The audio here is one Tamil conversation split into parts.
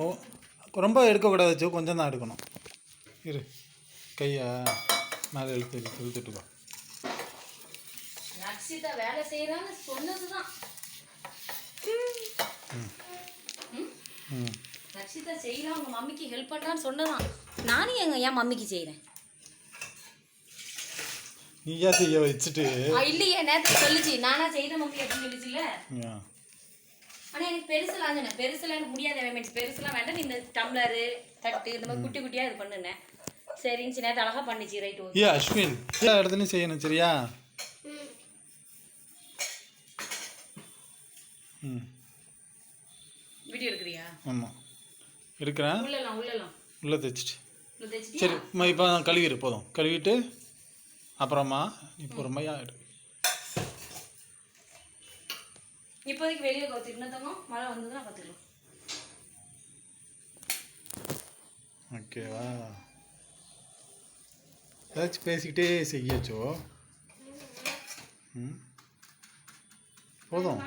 ஓ ரொம்ப எடுக்கக்கூடாது வச்சு கொஞ்சம் தான் எடுக்கணும். இரு கையை மேலே இழுத்துட்டுக்கோ. ரக்ஷிதா வேலை செய்யறான்னு சொன்னதுதான். ரக்ஷிதா செய்யலாம் உங்க மம்மிக்கு ஹெல்ப் பண்றான்னு சொன்னதான். நானும் என் மம்மிக்கு செய்யறேன். நீயா செய்ய வச்சுட்டு இல்லையே நேரத்துக்கு சொல்லிச்சு நானா செய்த மம்மி அப்படின்னு சொல்லிச்சுல. ஆனால் எனக்கு பெருசுலாம் தானே பெருசுலாம் எனக்கு முடியாத மீன்ஸ் பெருசுலாம் வேண்டாம். நீ இந்த டம்ளரு தட்டு இந்த மாதிரி குட்டி குட்டியாக இது பண்ணுனேன். சரின்னு நேரத்து அழகாக பண்ணிச்சு. Right okay. அஸ்வின் எல்லா இடத்துலையும் செய்யணும் சரியா? வீடியோ எடுக்கிறியா? ஆமாம் எடுக்கிறேன். உள்ளலாம் உள்ளே தைச்சிட்டு சரி இப்போ நான் கழுவிடு போதும். கழுவிட்டு அப்புறமா இப்போ ரொம்ப எடு. இப்போதைக்கு வெளியே கற்றுக்கணும். மழை வந்ததுன்னா கற்றுக்கலாம். ஓகேவா? ஏதாச்சும் பேசிக்கிட்டே செய்யச்சோ. போதும்.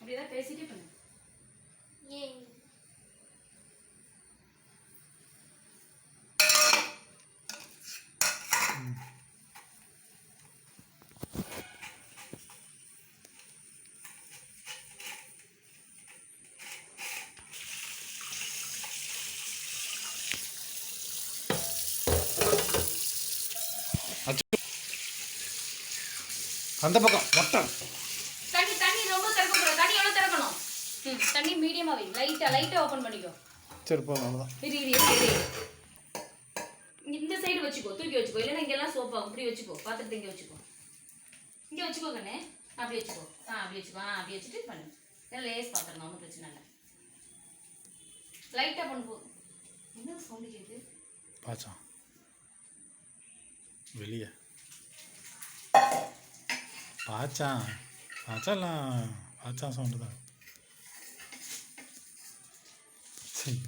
அப்படிதான் பேசிட்டே பண்ணு. அந்த பக்கம் மொத்தம் தண்ணி ரொம்ப திறக்கக்கூடாது. தண்ணி எவ்வளோ திறக்கணும்? தண்ணி மீடியமாக வை. லைட்டாக ஓப்பன் பண்ணிக்கோ. சரி போதும் அவ்வளோதான். இரு இந்த சைடு வச்சுக்கோ. தூக்கி வச்சுக்கோ. இல்லைன்னா இங்கெல்லாம் சோப்பாகும். இப்படி வச்சுக்கோ. பாத்திரத்தை இங்கே வச்சுக்கோ. இங்கே வச்சுக்கோ கண்ணே. அப்படி வச்சுக்கோ. அப்படி வச்சுக்கோ. அப்படி வச்சுட்டு பண்ணு. இதெல்லாம் லேஸ் பாத்திரம் ஒன்றும் பிரச்சனை இல்லை. லைட்டாக பண்ணு போ. என்ன சவுண்டு கேட்குது? பாச்சா வெளியே பாச்சாலாம் பாச்சா சவுண்டு தான். சரி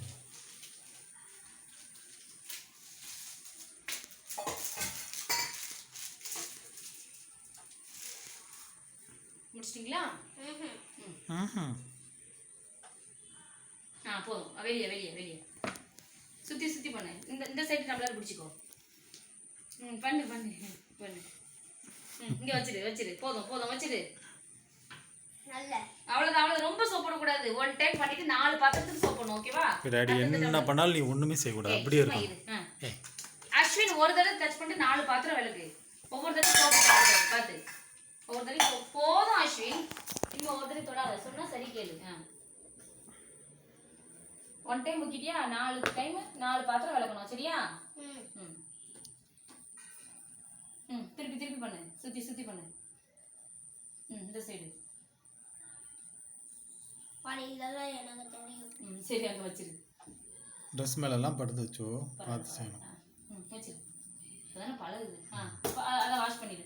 முடிச்சிட்டிங்களா? போதும். வெளியே சுற்றி பண்ணு. இந்த சைடு நம்மளால பிடிச்சிக்கோ. பண்ணு. இங்கே வச்சிரு. போதும் வச்சிரு. அவ்வளோதான். ரொம்ப சோப் போடக்கூடாது. ஒன் டைம் பண்ணிட்டு 4 பாத்திரத்துக்கு சோப் பண்ணணும். ஓகேவா? டாடி என்ன பண்ணாலும் நீ ஒண்ணுமே செய்யக்கூடாது. அப்படியே இருக்கும். அஸ்வின் ஒரு தடவை டச் பண்ணிட்டு 4 பாத்திரம் விளக்கு. ஒவ்வொரு தடவை சோப் பார்த்து ஒவ்வொரு தடவை போதும். அஸ்வின் இன்னும் ஒரு தடவை தொடாத. சொன்னா சரி கேளு. One time முக்கிட்டியா? 4 டைம் 4 பாத்திரம் விளக்கணும். சரியா? திருப்பி பண்ணு. சுத்தி பண்ணு. இந்த சைடு சரி அங்கே வச்சிரு. ட்ரெஸ் மேலெல்லாம் படுத்து வச்சோ பார்த்து செய்யணும். வச்சிரு. அதானே பழகுது. அதான் வாஷ் பண்ணிடு.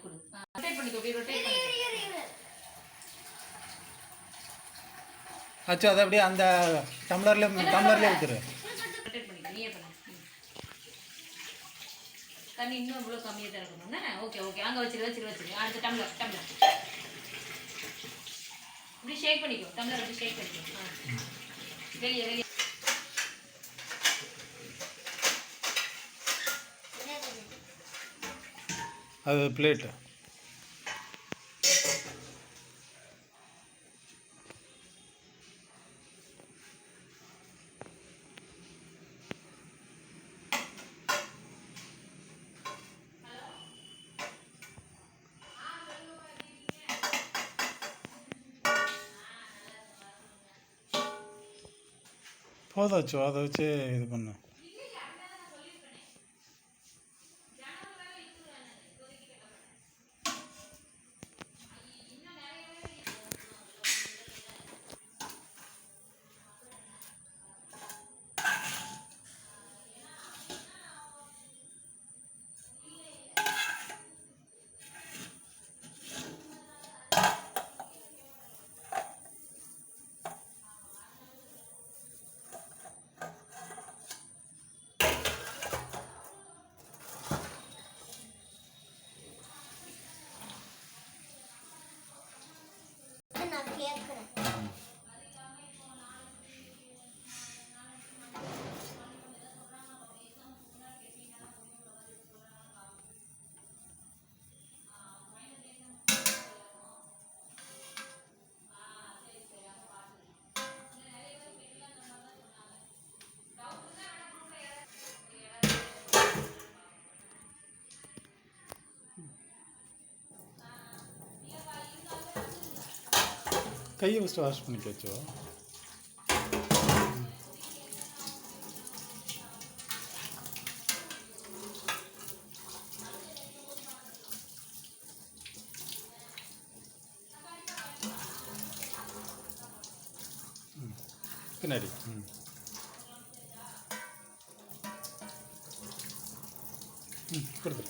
கொடு. ரொட்டேட் பண்ணிக்கோ. அப்படியே ரொட்டேட் பண்ணிக்கோ. அச்சோ அதை அப்படியே அந்த டம்ளர்லேயே ஊற்றுரு. ரொட்டேட் பண்ணிக்கோ. நீயே பண்ணு. தண்ணி இன்னும் இவ்வளோ கம்மியாக தான் இருக்கணும்னா ஓகே. அங்கே வச்சிரு. அடுத்த டம்ளர் இப்படி ஷேக் பண்ணிக்கோ. டம்ளர் அப்படி ஷேக் பண்ணிக்கோ. வெளியே அது பிளேட்டு. போதாச்சோ அதை வச்சு இது பண்ணு. கையை ஃபஸ்ட்டு வாஷ் பண்ணிக்க வச்சோ. பின்னாடி கொடுத்துரு.